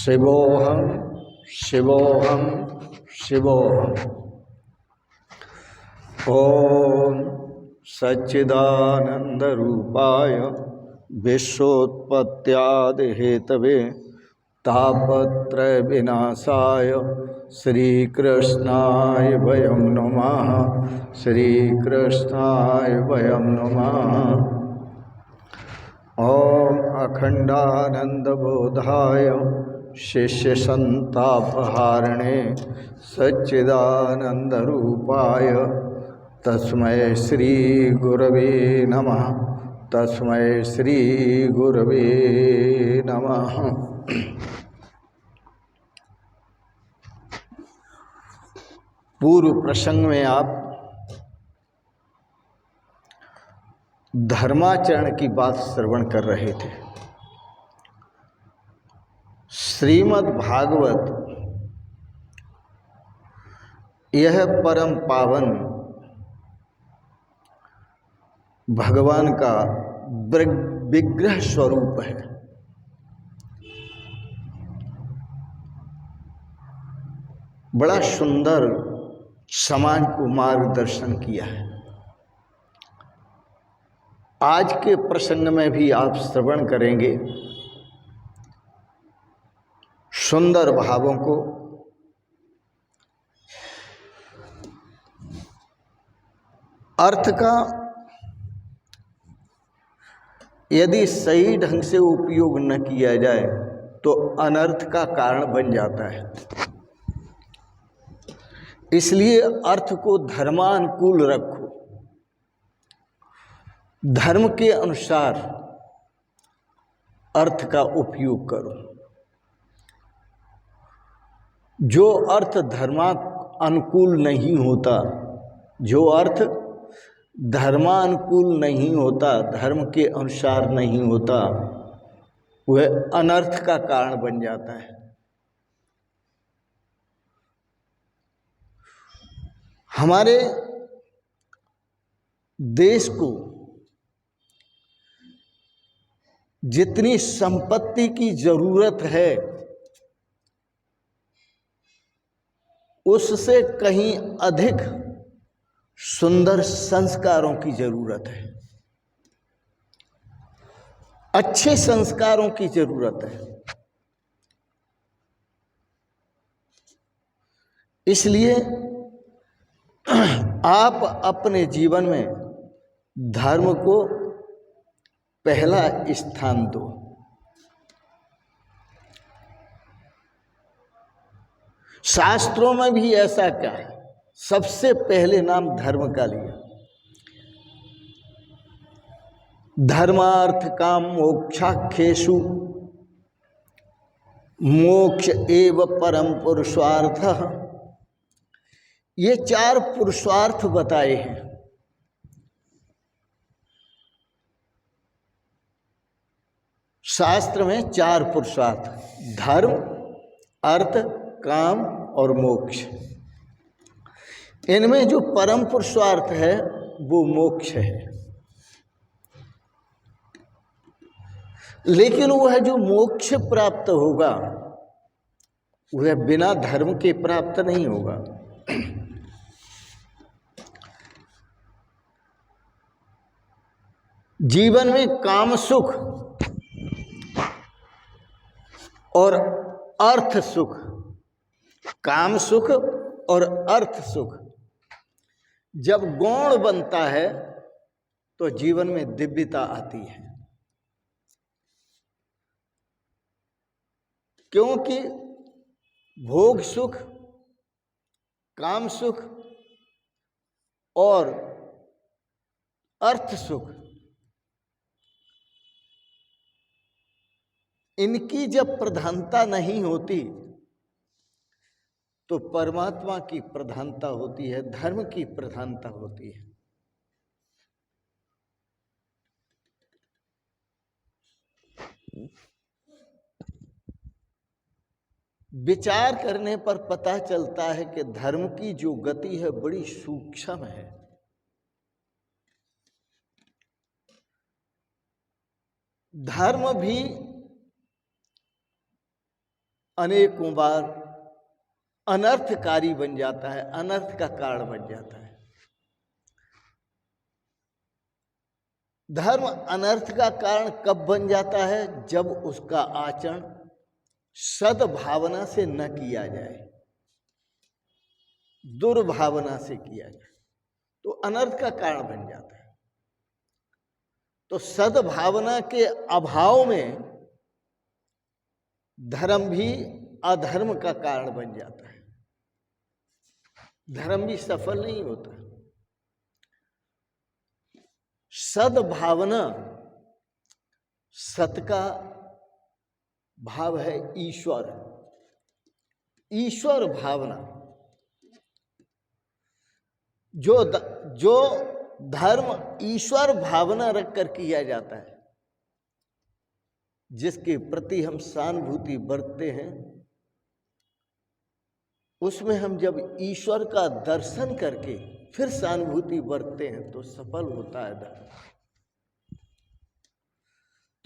शिवोऽहं शिवोऽहं शिवोऽहम्। ॐ सच्चिदानन्दरूपाय विश्वोत्पत्त्यादिहेतवे तापत्रयविनाशाय श्रीकृष्णाय वयं नमः। श्रीकृष्णाय वयं नमः। ॐ अखण्डानन्दबोधाय शिष्यसन्तापहारिणे सच्चिदानन्दरूपाय तस्मै श्रीगुरवे नमः। तस्मै श्रीगुरवे नमः। पूर्व प्रसंग में आप धर्माचरण की बात श्रवण कर रहे थे। श्रीमद् भागवत यह परम पावन भगवान का विग्रह स्वरूप है। बड़ा सुंदर समाज को मार्गदर्शन किया है। आज के प्रसंग में भी आप श्रवण करेंगे सुंदर भावों को। अर्थ का यदि सही ढंग से उपयोग न किया जाए तो अनर्थ का कारण बन जाता है। इसलिए अर्थ को धर्मानुकूल रखो, धर्म के अनुसार अर्थ का उपयोग करो। जो अर्थ धर्मानुकूल नहीं होता, जो अर्थ धर्मानुकूल नहीं होता, धर्म के अनुसार नहीं होता, वह अनर्थ का कारण बन जाता है। हमारे देश को जितनी संपत्ति की जरूरत है उससे कहीं अधिक सुंदर संस्कारों की जरूरत है, अच्छे संस्कारों की जरूरत है। इसलिए आप अपने जीवन में धर्म को पहला स्थान दो। शास्त्रों में भी ऐसा क्या है, सबसे पहले नाम धर्म का लिया। धर्मार्थ काम मोक्षाख्येषु मोक्ष एव परम पुरुषार्थः। ये चार पुरुषार्थ बताए हैं। शास्त्र में चार पुरुषार्थ, धर्म, अर्थ, काम और मोक्ष। इनमें जो परम पुरुषार्थ है वो मोक्ष है। लेकिन वह जो मोक्ष प्राप्त होगा वह बिना धर्म के प्राप्त नहीं होगा। जीवन में काम सुख और अर्थ सुख, काम सुख और अर्थ सुख जब गौण बनता है तो जीवन में दिव्यता आती है। क्योंकि भोग सुख, काम सुख और अर्थ सुख, इनकी जब प्रधानता नहीं होती तो परमात्मा की प्रधानता होती है, धर्म की प्रधानता होती है। विचार करने पर पता चलता है कि धर्म की जो गति है बड़ी सूक्ष्म है। धर्म भी अनेकों बार अनर्थकारी बन जाता है, अनर्थ का कारण बन जाता है। धर्म अनर्थ का कारण कब बन जाता है? जब उसका आचरण सद्भावना से न किया जाए, दुर्भावना से किया जाए तो अनर्थ का कारण बन जाता है। तो सद्भावना के अभाव में धर्म भी अधर्म का कारण बन जाता है, धर्म भी सफल नहीं होता। सद्भावना, सत का भाव है ईश्वर, ईश्वर भावना। जो धर्म ईश्वर भावना रखकर किया जाता है, जिसके प्रति हम सहानुभूति बरतते हैं, उसमें हम जब ईश्वर का दर्शन करके फिर सहानुभूति बरतते हैं तो सफल होता है धर्म।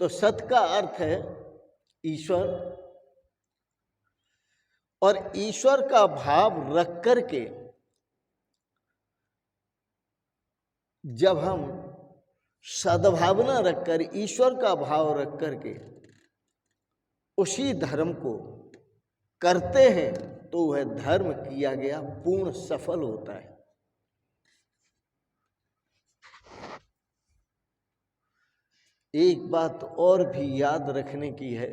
तो सत का अर्थ है ईश्वर, और ईश्वर का भाव रख करके जब हम सद्भावना रखकर, ईश्वर का भाव रख करके उसी धर्म को करते हैं तो वह धर्म किया गया पूर्ण सफल होता है। एक बात और भी याद रखने की है,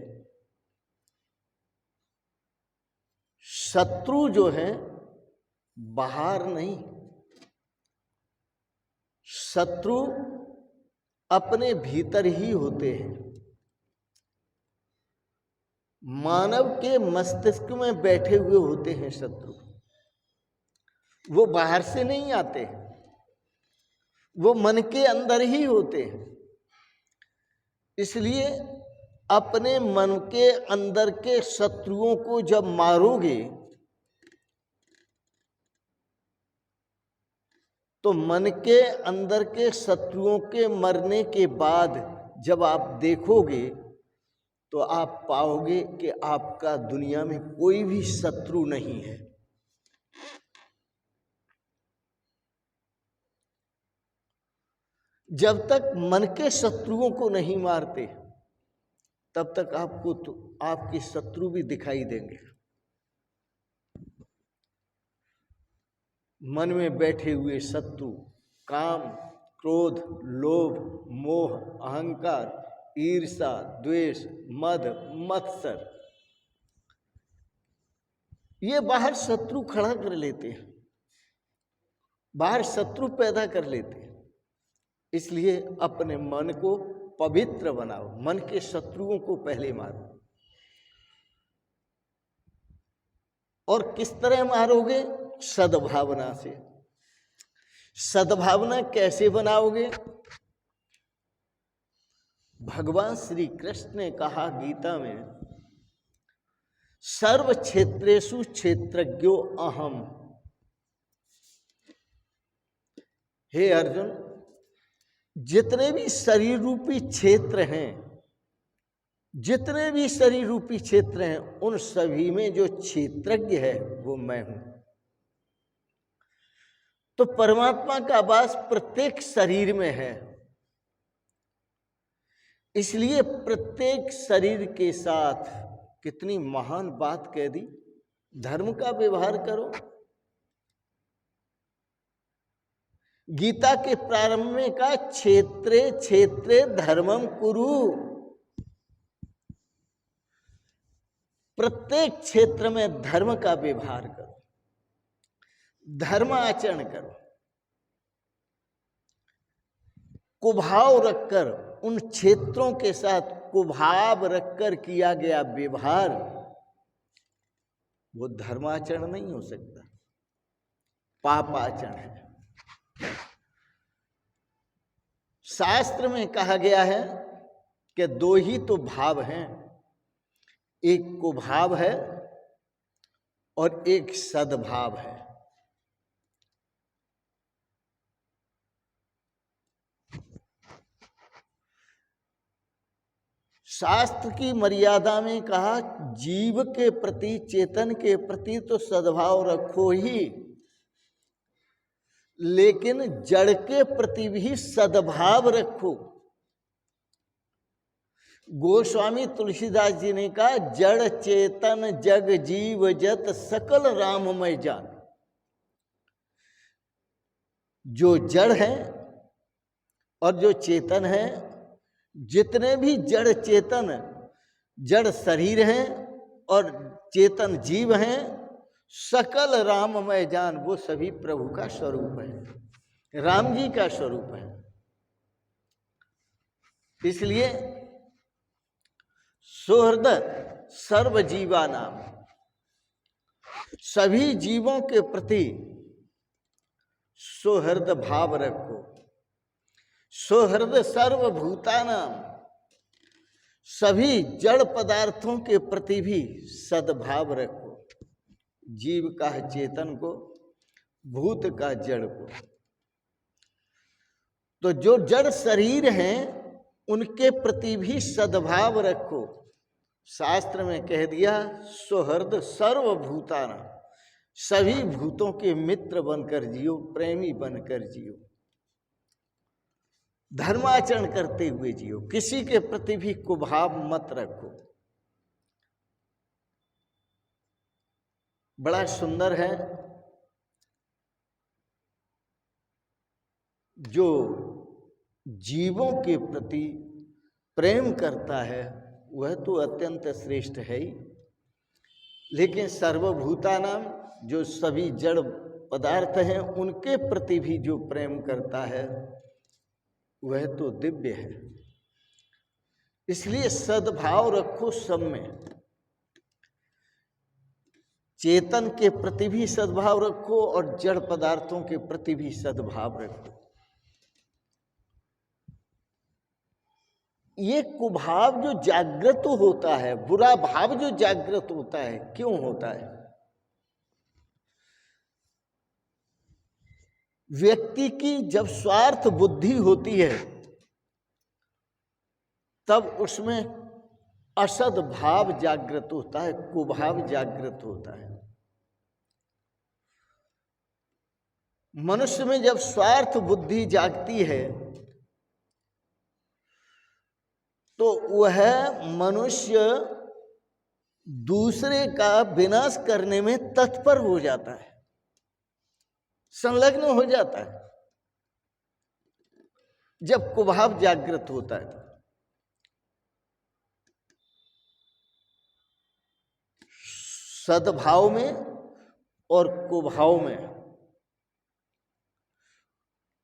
शत्रु जो है बाहर नहीं, शत्रु अपने भीतर ही होते हैं। मानव के मस्तिष्क में बैठे हुए होते हैं शत्रु, वो बाहर से नहीं आते, वो मन के अंदर ही होते हैं। इसलिए अपने मन के अंदर के शत्रुओं को जब मारोगे तो मन के अंदर के शत्रुओं के मरने के बाद जब आप देखोगे तो आप पाओगे कि आपका दुनिया में कोई भी शत्रु नहीं है। जब तक मन के शत्रुओं को नहीं मारते तब तक आपको तो आपके शत्रु भी दिखाई देंगे। मन में बैठे हुए शत्रु काम, क्रोध, लोभ, मोह, अहंकार, ईर्ष्या, द्वेष, मद, मत्सर, ये बाहर शत्रु खड़ा कर लेते हैं, बाहर शत्रु पैदा कर लेते हैं। इसलिए अपने मन को पवित्र बनाओ, मन के शत्रुओं को पहले मारो। और किस तरह मारोगे? सद्भावना से। सद्भावना कैसे बनाओगे? भगवान श्री कृष्ण ने कहा गीता में, सर्व क्षेत्रेषु क्षेत्रज्ञो अहम। हे अर्जुन, जितने भी शरीर रूपी क्षेत्र हैं, जितने भी शरीर रूपी क्षेत्र हैं, उन सभी में जो क्षेत्रज्ञ है वो मैं हूं। तो परमात्मा का वास प्रत्येक शरीर में है, इसलिए प्रत्येक शरीर के साथ कितनी महान बात कह दी, धर्म का व्यवहार करो। गीता के प्रारंभ में कहा, क्षेत्रे क्षेत्रे धर्मम कुरु। प्रत्येक क्षेत्र में धर्म का व्यवहार करो, धर्म आचरण करो। कुभाव रखकर, उन क्षेत्रों के साथ कुभाव रखकर किया गया व्यवहार वो धर्माचरण नहीं हो सकता, पापाचरण है। शास्त्र में कहा गया है कि दो ही तो भाव हैं, एक कुभाव है और एक सद्भाव है। शास्त्र की मर्यादा में कहा जीव के प्रति, चेतन के प्रति तो सद्भाव रखो ही, लेकिन जड़ के प्रति भी सद्भाव रखो। गोस्वामी तुलसीदास जी ने कहा जड़ चेतन जग जीव जत सकल राममय जान। जो जड़ है और जो चेतन है, जितने भी जड़ चेतन, जड़ शरीर हैं और चेतन जीव हैं, सकल राममय जान, वो सभी प्रभु का स्वरूप है, राम जी का स्वरूप है। इसलिए सुहृद सर्वजीवा नाम, सभी जीवों के प्रति सुहृद भाव रखो। सुहृद सर्वभूतानाम, सभी जड़ पदार्थों के प्रति भी सद्भाव रखो। जीव का चेतन को, भूत का जड़ को। तो जो जड़ शरीर हैं उनके प्रति भी सद्भाव रखो। शास्त्र में कह दिया सुहृद सर्वभूतानाम, सभी भूतों के मित्र बनकर जियो, प्रेमी बनकर जियो, धर्माचरण करते हुए जियो, किसी के प्रति भी कुभाव मत रखो। बड़ा सुंदर है जो जीवों के प्रति प्रेम करता है वह तो अत्यंत श्रेष्ठ है ही, लेकिन सर्वभूतानाम, जो सभी जड़ पदार्थ हैं उनके प्रति भी जो प्रेम करता है वह तो दिव्य है। इसलिए सद्भाव रखो सब में। चेतन के प्रति भी सद्भाव रखो और जड़ पदार्थों के प्रति भी सद्भाव रखो। ये कुभाव जो जागृत होता है, बुरा भाव जो जागृत होता है, क्यों होता है? व्यक्ति की जब स्वार्थ बुद्धि होती है तब उसमें असद भाव जागृत होता है, कुभाव जागृत होता है। मनुष्य में जब स्वार्थ बुद्धि जागती है तो वह मनुष्य दूसरे का विनाश करने में तत्पर हो जाता है, संलग्न हो जाता है। जब कुभाव जागृत होता है सद्भाव में और कुभाव में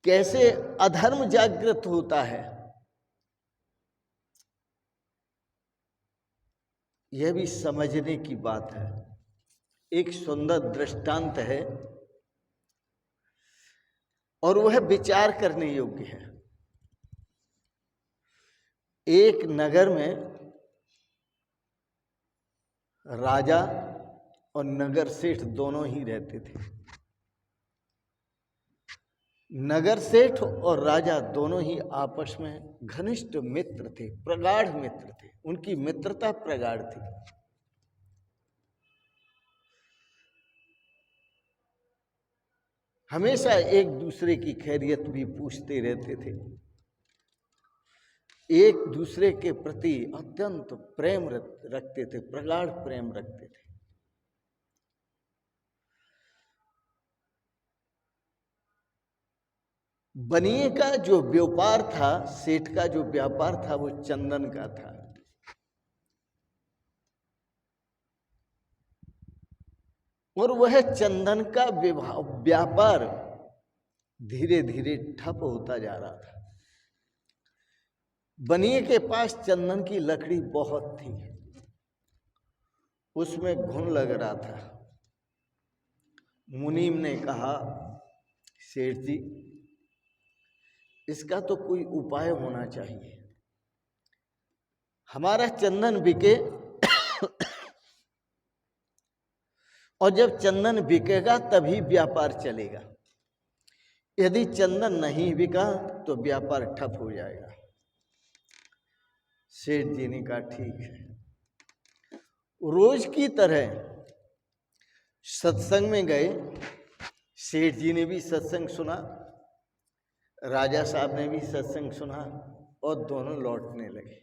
कैसे अधर्म जागृत होता है, यह भी समझने की बात है। एक सुंदर दृष्टांत है और वह विचार करने योग्य है। एक नगर में राजा और नगर सेठ दोनों ही रहते थे। नगर सेठ और राजा दोनों ही आपस में घनिष्ठ मित्र थे, प्रगाढ़ मित्र थे, उनकी मित्रता प्रगाढ़ थी। हमेशा एक दूसरे की खैरियत भी पूछते रहते थे, एक दूसरे के प्रति अत्यंत प्रेम रखते थे, प्रगाढ़ प्रेम रखते थे। बनिए का जो व्यापार था, सेठ का जो व्यापार था वो चंदन का था। और वह चंदन का व्यापार धीरे धीरे ठप होता जा रहा था। बनिए के पास चंदन की लकड़ी बहुत थी, उसमें घुन लग रहा था। मुनीम ने कहा, सेठ जी इसका तो कोई उपाय होना चाहिए, हमारा चंदन बिके और जब चंदन बिकेगा तभी व्यापार चलेगा, यदि चंदन नहीं बिका तो व्यापार ठप हो जाएगा। सेठ जी ने कहा ठीक है। रोज की तरह सत्संग में गए, सेठ जी ने भी सत्संग सुना, राजा साहब ने भी सत्संग सुना और दोनों लौटने लगे।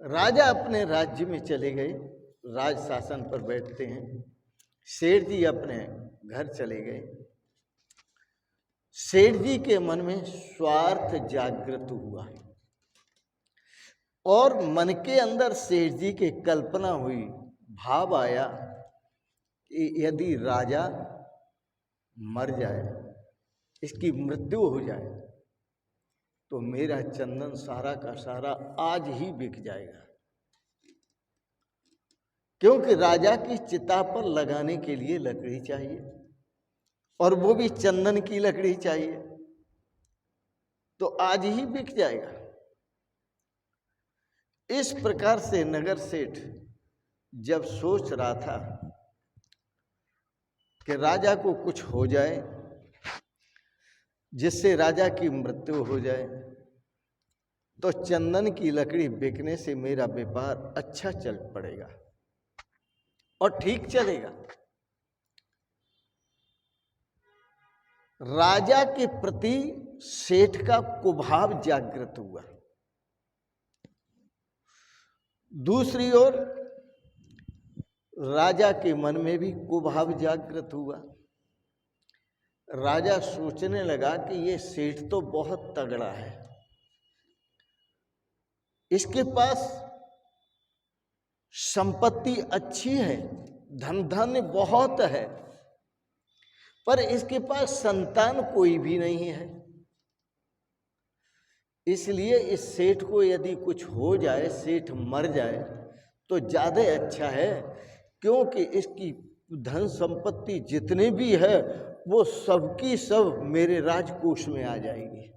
राजा अपने राज्य में चले गए, राज शासन पर बैठते हैं। सेठ जी अपने घर चले गए। सेठ जी के मन में स्वार्थ जागृत हुआ और मन के अंदर सेठ जी के कल्पना हुई, भाव आया कि यदि राजा मर जाए, इसकी मृत्यु हो जाए, तो मेरा चंदन सारा का सारा आज ही बिक जाएगा, क्योंकि राजा की चिता पर लगाने के लिए लकड़ी चाहिए और वो भी चंदन की लकड़ी चाहिए, तो आज ही बिक जाएगा। इस प्रकार से नगर सेठ जब सोच रहा था कि राजा को कुछ हो जाए जिससे राजा की मृत्यु हो जाए, तो चंदन की लकड़ी बिकने से मेरा व्यापार अच्छा चल पड़ेगा और ठीक चलेगा। राजा के प्रति सेठ का कुभाव जागृत हुआ। दूसरी ओर राजा के मन में भी कुभाव जागृत हुआ। राजा सोचने लगा कि ये सेठ तो बहुत तगड़ा है, इसके पास संपत्ति अच्छी है, धन धान्य बहुत है, पर इसके पास संतान कोई भी नहीं है। इसलिए इस सेठ को यदि कुछ हो जाए, सेठ मर जाए, तो ज्यादा अच्छा है, क्योंकि इसकी धन संपत्ति जितने भी है वो सबकी सब मेरे राजकोष में आ जाएगी।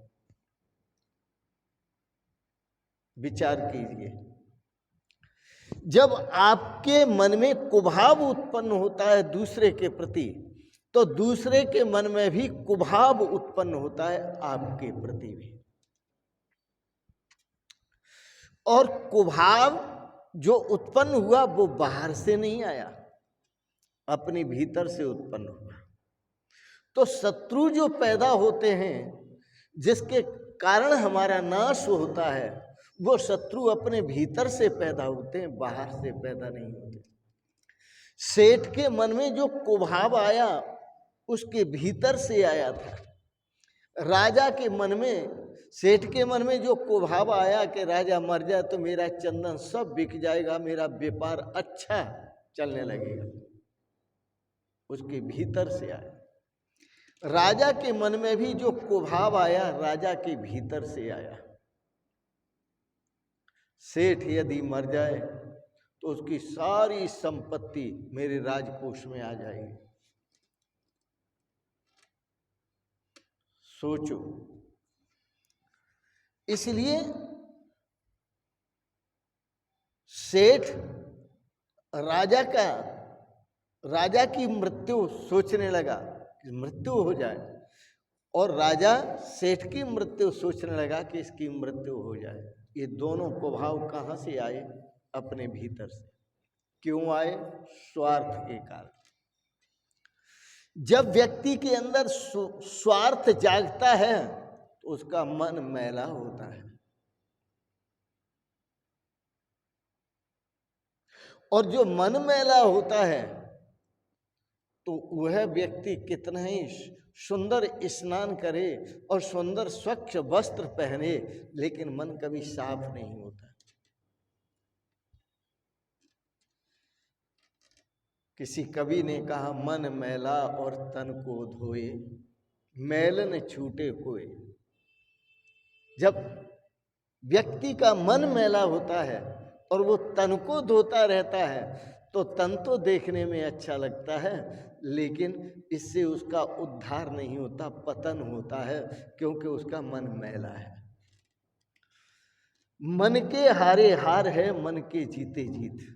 विचार कीजिए, जब आपके मन में कुभाव उत्पन्न होता है दूसरे के प्रति, तो दूसरे के मन में भी कुभाव उत्पन्न होता है आपके प्रति भी। और कुभाव जो उत्पन्न हुआ वो बाहर से नहीं आया, अपने भीतर से उत्पन्न हुआ। तो शत्रु जो पैदा होते हैं, जिसके कारण हमारा नाश होता है, वो शत्रु अपने भीतर से पैदा होते हैं, बाहर से पैदा नहीं होते। सेठ के मन में जो कुभाव आया उसके भीतर से आया था। राजा के मन में, सेठ के मन में जो कुभाव आया कि राजा मर जाए तो मेरा चंदन सब बिक जाएगा, मेरा व्यापार अच्छा चलने लगेगा, उसके भीतर से आया। राजा के मन में भी जो कुभाव आया, राजा के भीतर से आया। सेठ यदि मर जाए तो उसकी सारी संपत्ति मेरे राजकोष में आ जाएगी। सोचो, इसलिए सेठ राजा की मृत्यु सोचने लगा कि मृत्यु हो जाए, और राजा सेठ की मृत्यु सोचने लगा कि इसकी मृत्यु हो जाए। ये दोनों कुभाव कहाँ से आए? अपने भीतर से। क्यों आए? स्वार्थ के कारण। जब व्यक्ति के अंदर स्वार्थ जागता है तो उसका मन मैला होता है, और जो मन मैला होता है तो वह व्यक्ति कितना ही सुंदर स्नान करे और सुंदर स्वच्छ वस्त्र पहने, लेकिन मन कभी साफ नहीं होता। किसी कवि ने कहा, मन मैला और तन को धोए, मैल न छूटे कोई। जब व्यक्ति का मन मैला होता है और वो तन को धोता रहता है तो तन तो देखने में अच्छा लगता है, लेकिन इससे उसका उद्धार नहीं होता, पतन होता है, क्योंकि उसका मन मैला है। मन के हारे हार है, मन के जीते जीत।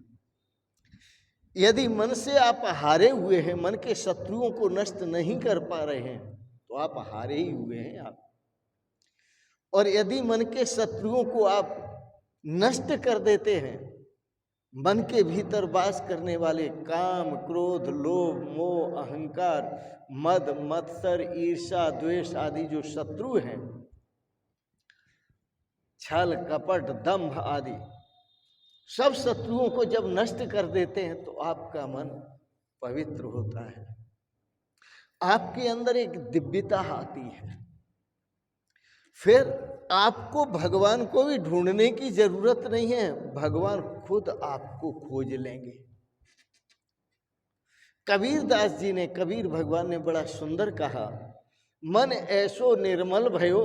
यदि मन से आप हारे हुए हैं, मन के शत्रुओं को नष्ट नहीं कर पा रहे हैं, तो आप हारे ही हुए हैं आप। और यदि मन के शत्रुओं को आप नष्ट कर देते हैं, मन के भीतर वास करने वाले काम, क्रोध, लोभ, मोह, अहंकार, मद, मत्सर, ईर्ष्या, द्वेष आदि जो शत्रु हैं, छल, कपट, दंभ आदि सब शत्रुओं को जब नष्ट कर देते हैं तो आपका मन पवित्र होता है, आपके अंदर एक दिव्यता आती है। फिर आपको भगवान को भी ढूंढने की जरूरत नहीं है, भगवान खुद आपको खोज लेंगे। कबीर दास जी ने, कबीर भगवान ने बड़ा सुंदर कहा, मन ऐसो निर्मल भयो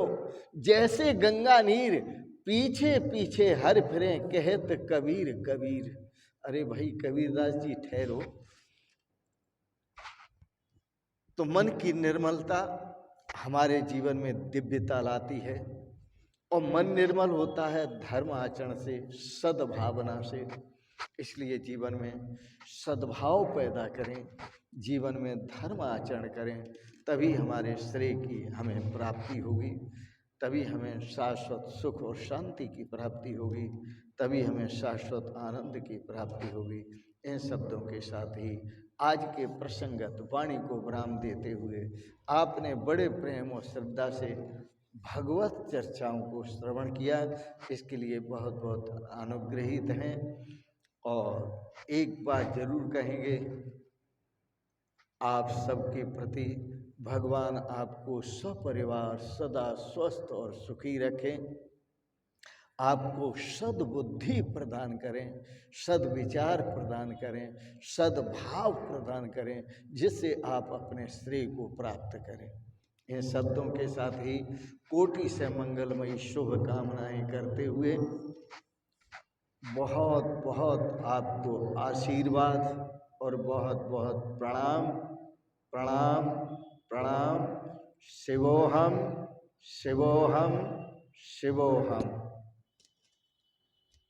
जैसे गंगा नीर, पीछे पीछे हर फिरे कहत कबीर कबीर। अरे भाई कबीर दास जी ठहरो, तो मन की निर्मलता हमारे जीवन में दिव्यता लाती है, और मन निर्मल होता है धर्म आचरण से, सद्भावना से। इसलिए जीवन में सद्भाव पैदा करें, जीवन में धर्म आचरण करें, तभी हमारे श्रेय की हमें प्राप्ति होगी, तभी हमें शाश्वत सुख और शांति की प्राप्ति होगी, तभी हमें शाश्वत आनंद की प्राप्ति होगी। इन शब्दों के साथ ही आज के प्रसंगत वाणी को विराम देते हुए आपने बड़े प्रेम और श्रद्धा से भगवत चर्चाओं को श्रवण किया, इसके लिए बहुत बहुत अनुग्रहित हैं। और एक बात जरूर कहेंगे, आप सबके प्रति भगवान आपको सपरिवार सदा स्वस्थ और सुखी रखें, आपको सद्बुद्धि प्रदान करें, सद्विचार प्रदान करें, सद्भाव प्रदान करें, जिससे आप अपने श्रेय को प्राप्त करें। इन शब्दों के साथ ही कोटि से मंगलमयी शुभ कामनाएं करते हुए बहुत बहुत आपको आशीर्वाद और बहुत बहुत प्रणाम प्रणाम प्रणाम। शिवोहम शिवोहम शिवोहम।